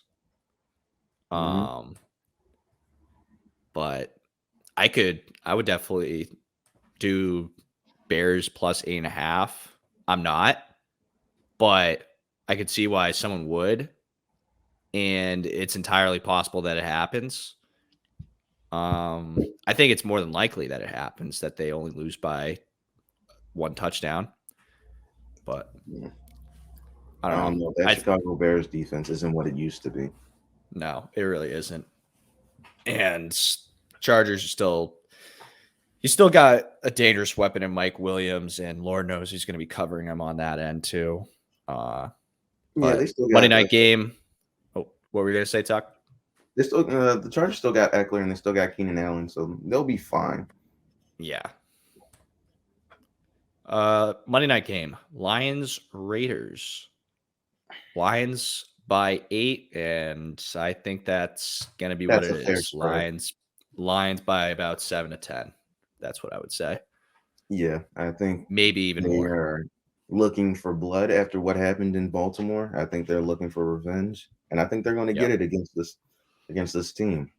B: But I would definitely do Bears plus 8.5. I'm not, but I could see why someone would, and it's entirely possible that it happens. I think it's more than likely that it happens, that they only lose by 1 touchdown. But I don't know.
C: That Chicago Bears defense isn't what it used to be.
B: No, it really isn't. And Chargers are you still got a dangerous weapon in Mike Williams, and Lord knows he's going to be covering him on that end too.
C: They still got
B: Monday night game. Oh, what were you going to say, Tuck?
C: They still the Chargers still got Eckler, and they still got Keenan Allen, so they'll be fine.
B: Yeah. Monday night game. Lions Raiders. Lions by 8, and I think that's gonna be what it is. Lions by about 7 to 10. That's what I would say.
C: Yeah, I think
B: maybe even more.
C: Are looking for blood after what happened in Baltimore. I think they're looking for revenge, and I think they're going to get it against this team.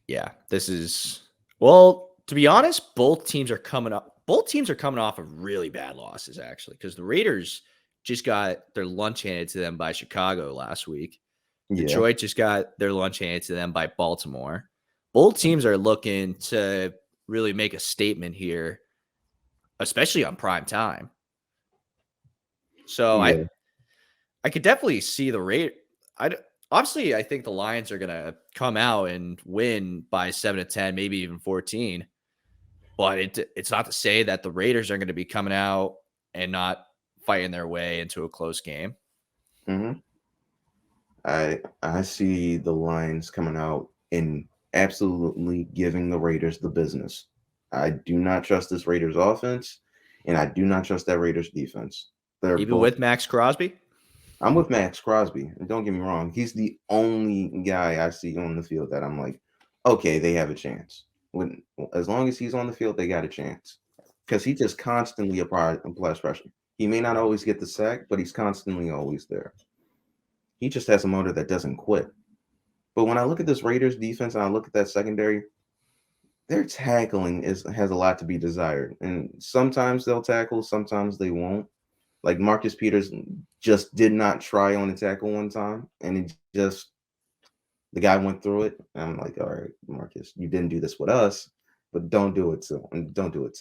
B: Yeah, this is to be honest, both teams are coming off of really bad losses, actually, because the Raiders just got their lunch handed to them by Chicago last week. Yeah. Detroit just got their lunch handed to them by Baltimore. Both teams are looking to really make a statement here, especially on prime time. So I could definitely see the Raiders. Obviously, I think the Lions are going to come out and win by 7 to 10, maybe even 14. But it's not to say that the Raiders are going to be coming out and not fighting their way into a close game.
C: Mm-hmm. I see the Lions coming out and absolutely giving the Raiders the business. I do not trust this Raiders offense, and I do not trust that Raiders defense.
B: Even with Max Crosby?
C: I'm with Max Crosby. And don't get me wrong. He's the only guy I see on the field that I'm like, okay, they have a chance. As long as he's on the field, they got a chance. Because he just constantly applies pressure. He may not always get the sack, but he's constantly always there. He just has a motor that doesn't quit. But when I look at this Raiders defense and I look at that secondary, their tackling has a lot to be desired. And sometimes they'll tackle, sometimes they won't. Like Marcus Peters just did not try on a tackle one time, and it just the guy went through it. And I'm like, all right, Marcus, you didn't do this with us, but don't do it to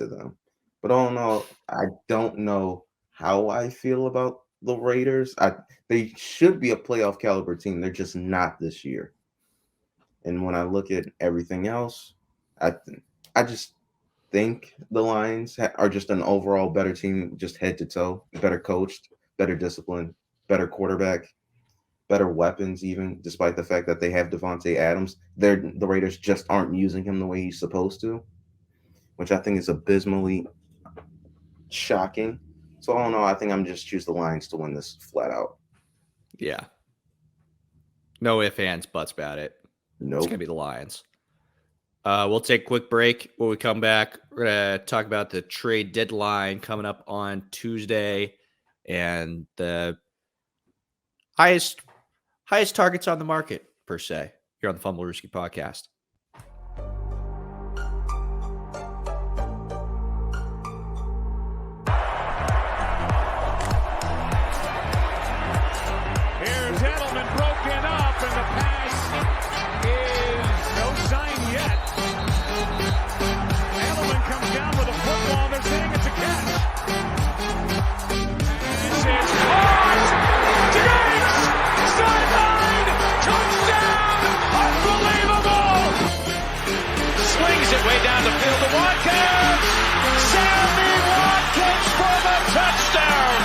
C: them. But all in all, I don't know how I feel about the Raiders. They should be a playoff caliber team. They're just not this year. And when I look at everything else, I just think the Lions are just an overall better team, just head to toe, better coached, better disciplined, better quarterback, better weapons, even despite the fact that they have Devontae Adams. The Raiders just aren't using him the way he's supposed to, which I think is abysmally shocking. So all in all, I think I'm just choose the Lions to win this flat out.
B: Yeah. No ifs, ands, buts about it.
C: Nope.
B: It's going to be the Lions. We'll take a quick break. When we come back, we're going to talk about the trade deadline coming up on Tuesday and the highest targets on the market, per se, here on the Fumblerooski podcast.
A: Here's Edelman broken up, and the pass is no sign yet. Edelman comes down with a football. They're saying it's a catch. This is caught. Diggs! Sideline! Touchdown! Unbelievable! Swings it way down the field to Watkins. Sammy Watkins for the touchdown.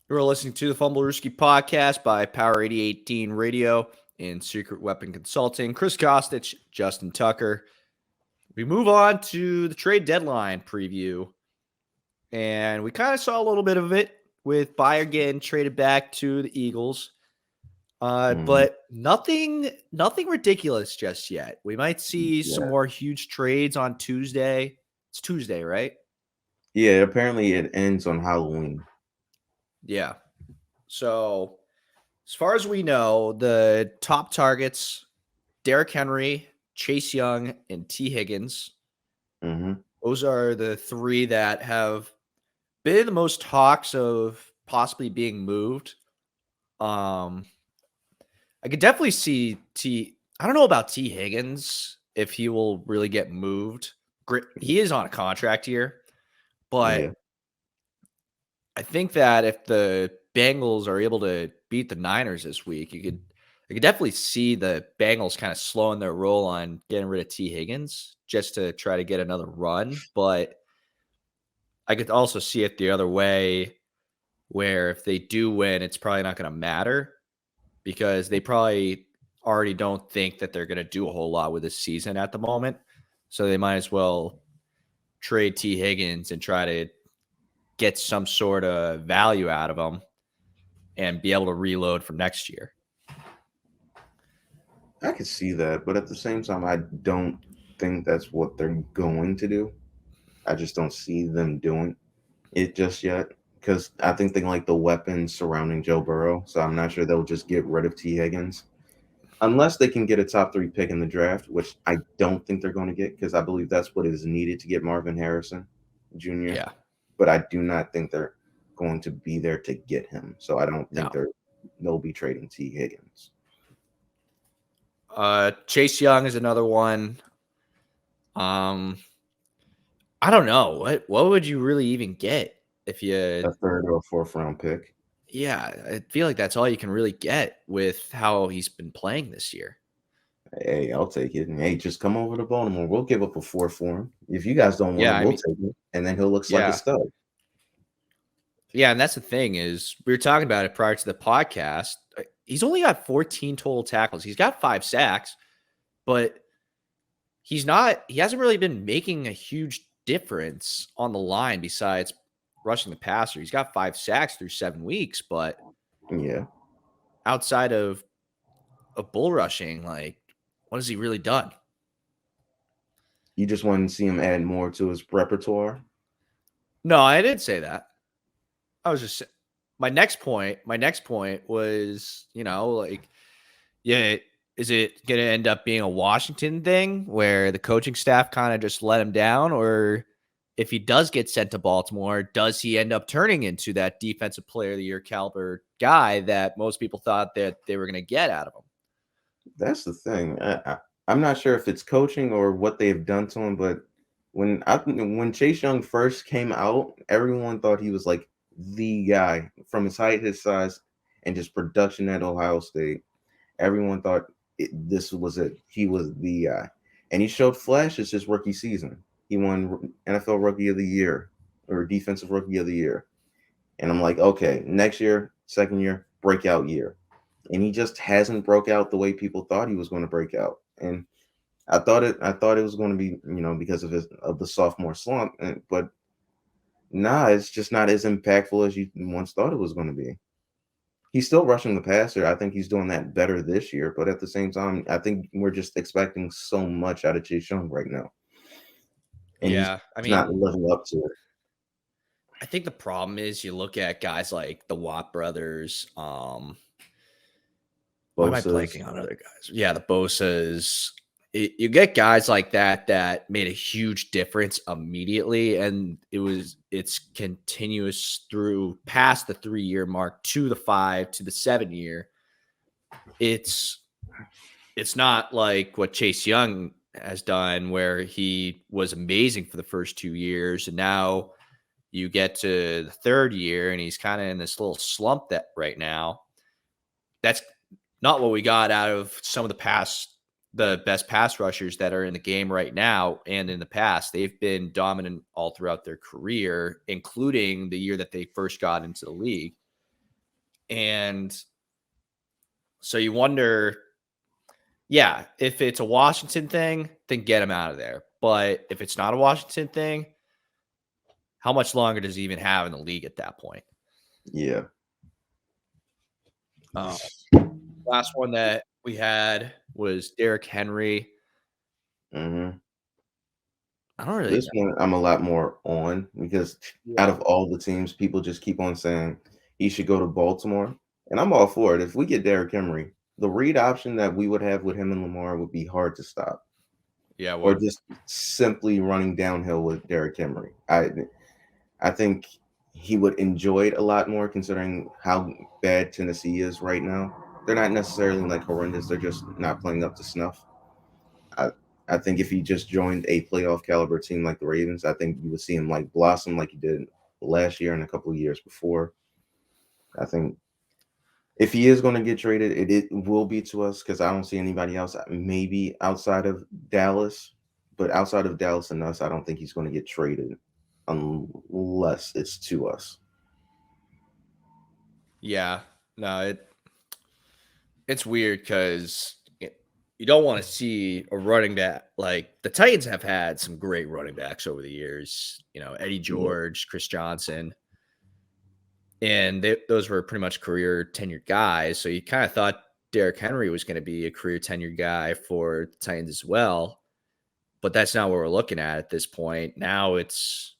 B: You're listening to the Fumblerooski podcast by Power 8018 Radio and Secret Weapon Consulting. Chris Kostic, Justin Tucker. We move on to the trade deadline preview. And we kind of saw a little bit of it with Bayer getting traded back to the Eagles. But nothing ridiculous just yet. We might see some more huge trades on Tuesday. It's Tuesday, right?
C: Yeah, apparently it ends on Halloween.
B: Yeah. So as far as we know, the top targets, Derrick Henry, Chase Young, and T. Higgins.
C: Mm-hmm.
B: Those are the three that have been the most talks of possibly being moved. I could definitely see I don't know about T. Higgins, if he will really get moved. He is on a contract here, but I think that if the Bengals are able to beat the Niners this week, I could definitely see the Bengals kind of slowing their roll on getting rid of T. Higgins just to try to get another run. But I could also see it the other way, where if they do win, it's probably not going to matter because they probably already don't think that they're going to do a whole lot with this season at the moment. So they might as well trade T. Higgins and try to get some sort of value out of them and be able to reload for next year.
C: I could see that, but at the same time, I don't think that's what they're going to do. I just don't see them doing it just yet because I think they like the weapons surrounding Joe Burrow, so I'm not sure they'll just get rid of T. Higgins. Unless they can get a top 3 pick in the draft, which I don't think they're going to get because I believe that's what is needed to get Marvin Harrison Jr.
B: Yeah.
C: But I do not think they're going to be there to get him. So I don't think they'll be trading T. Higgins.
B: Chase Young is another one. I don't know. What would you really even get if you
C: a 3rd or 4th round pick?
B: Yeah, I feel like that's all you can really get with how he's been playing this year.
C: Hey, I'll take it. And hey, just come over to Baltimore. We'll give up a 4th for him. If you guys don't want him, we'll take it. And then he'll look like a stud.
B: Yeah, and that's the thing is we were talking about it prior to the podcast. He's only got 14 total tackles. He's got 5 sacks, but he hasn't really been making a huge difference on the line besides rushing the passer. He's got 5 sacks through 7 weeks, but outside of bull rushing, like, what has he really done?
C: You just want to see him add more to his repertoire?
B: No, I didn't say that. I was just my next point was, like, yeah, is it going to end up being a Washington thing where the coaching staff kind of just let him down? Or if he does get sent to Baltimore, does he end up turning into that defensive player of the year caliber guy that most people thought that they were going to get out of him?
C: That's the thing. I'm not sure if it's coaching or what they've done to him, but when Chase Young first came out, everyone thought he was like the guy from his height, his size, and just production at Ohio State. Everyone thought this was it. He was the guy, and he showed flashes his rookie season. He won NFL Rookie of the Year or Defensive Rookie of the Year, and I'm like, okay, next year, second year, breakout year, and he just hasn't broke out the way people thought he was going to break out. And I thought it was going to be, because of the sophomore slump, but nah, it's just not as impactful as you once thought it was going to be. He's still rushing the passer. I think he's doing that better this year, but at the same time, I think we're just expecting so much out of Chase Young right now, and he's
B: Yeah. I
C: not
B: mean,
C: living up to it.
B: I think the problem is you look at guys like the Watt brothers. Why am I
C: Bosa's,
B: blanking on other guys? Yeah, the Bosas. You get guys like that made a huge difference immediately, and it's continuous through past the 3-year mark to the 5 to the 7 year. It's not like what Chase Young has done, where he was amazing for the first 2 years, and now you get to the 3rd year, and he's kind of in this little slump that right now. That's not what we got out of some of the best pass rushers that are in the game right now and in the past. They've been dominant all throughout their career, including the year that they first got into the league. And so you wonder, yeah, if it's a Washington thing, then get him out of there. But if it's not a Washington thing, how much longer does he even have in the league at that point?
C: yeah.
B: Last one that we had was Derrick Henry.
C: Mm-hmm.
B: I don't really
C: This
B: know.
C: one I'm a lot more on because out
B: Yeah.
C: of all the teams, people just keep on saying he should go to Baltimore, and I'm all for it. If we get Derrick Henry, the read option that we would have with him and Lamar would be hard to stop,
B: Yeah.
C: or
B: What?
C: just simply running downhill with Derrick Henry. I think he would enjoy it a lot more considering how bad Tennessee is right now. They're not necessarily like horrendous; they're just not playing up to snuff. I I think if he just joined a playoff caliber team like the Ravens, I think you would see him like blossom like he did last year and a couple of years before. I think if he is going to get traded, it will be to us because I don't see anybody else. Maybe outside of Dallas, but outside of Dallas and us, I don't think he's going to get traded unless it's to us.
B: Yeah. No, it's weird because you don't want to see a running back. Like, the Titans have had some great running backs over the years. Eddie
C: Yeah,
B: George, Chris Johnson, and those were pretty much career tenured guys. So you kind of thought Derrick Henry was going to be a career tenured guy for the Titans as well. But that's not what we're looking at this point. Now it's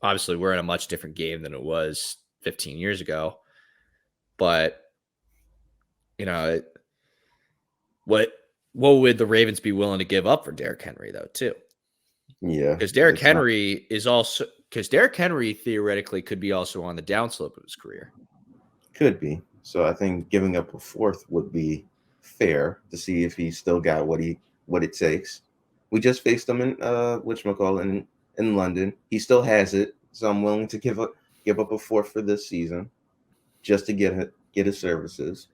B: obviously we're in a much different game than it was 15 years ago. But you know, what what would the Ravens be willing to give up for Derrick Henry though, too?
C: yeah,
B: Because Derrick
C: it's not.
B: Henry theoretically could be also on the downslope of his career.
C: Could be. So I think giving up a fourth would be fair to see if he still got what it takes. We just faced him in whatchamacallit in London. He still has it, so I'm willing to give up a fourth for this season just to get his services.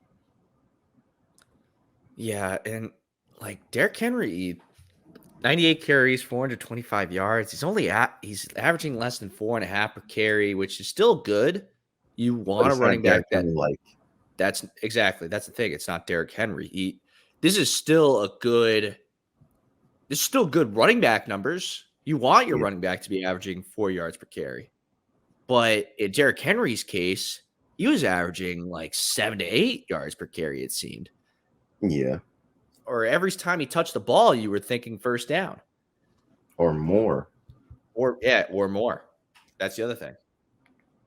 B: Yeah, and like Derrick Henry, 98 carries, 425 yards. He's averaging less than 4.5 per carry, which is still good. You
C: But
B: want a
C: it's not
B: running back
C: Derrick Henry like.
B: that's the thing. It's not Derrick Henry. This is still good running back numbers. You want your
C: Yeah,
B: running back to be averaging 4 yards per carry. But in Derrick Henry's case, he was averaging like 7 to 8 yards per carry, it seemed.
C: yeah,
B: Or every time he touched the ball, you were thinking first down.
C: or more.
B: Or more. That's the other thing.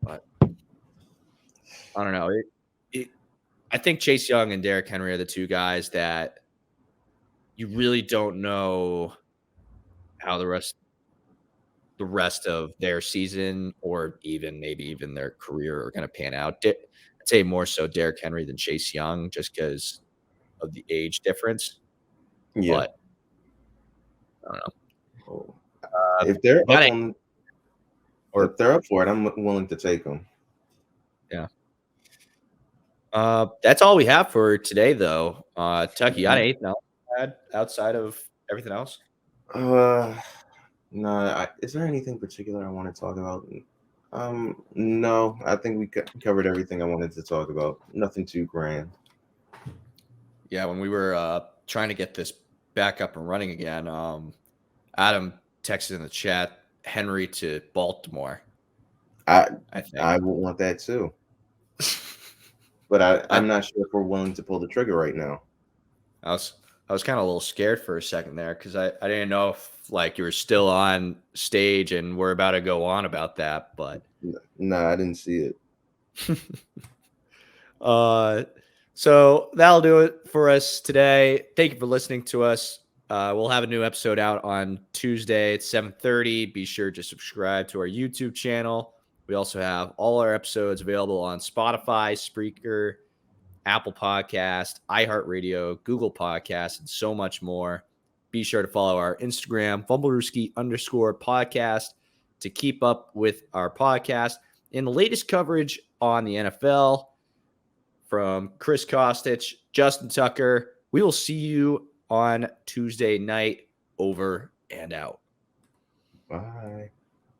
B: But I don't know. I think Chase Young and Derrick Henry are the two guys that you really don't know how the rest of their season or maybe even their career are going to pan out. I'd say more so Derrick Henry than Chase Young just because of the age difference.
C: Yeah.
B: But I don't know.
C: Oh. If they're up
B: got it.
C: on, if they're up for it, I'm willing to take them.
B: Yeah. That's all we have for today, though. Tuck, you got anything else to add outside of everything else?
C: No. Is there anything particular I want to talk about? No. I think we covered everything I wanted to talk about. Nothing too grand.
B: Yeah, when we were trying to get this back up and running again, Adam texted in the chat Henry to Baltimore.
C: I
B: think
C: I would want that too. But I'm not sure if we're willing to pull the trigger right now.
B: I was kind of a little scared for a second there because I didn't know if like you were still on stage and we're about to go on about that, but
C: no, I didn't see it.
B: So that'll do it for us today. Thank you for listening to us. We'll have a new episode out on Tuesday at 7:30. Be sure to subscribe to our YouTube channel. We also have all our episodes available on Spotify, Spreaker, Apple Podcast, iHeartRadio, Google Podcast, and so much more. Be sure to follow our Instagram, Fumblerooski_podcast, to keep up with our podcast and the latest coverage on the NFL from Chris Kostich, Justin Tucker. We will see you on Tuesday night. Over and out.
C: Bye.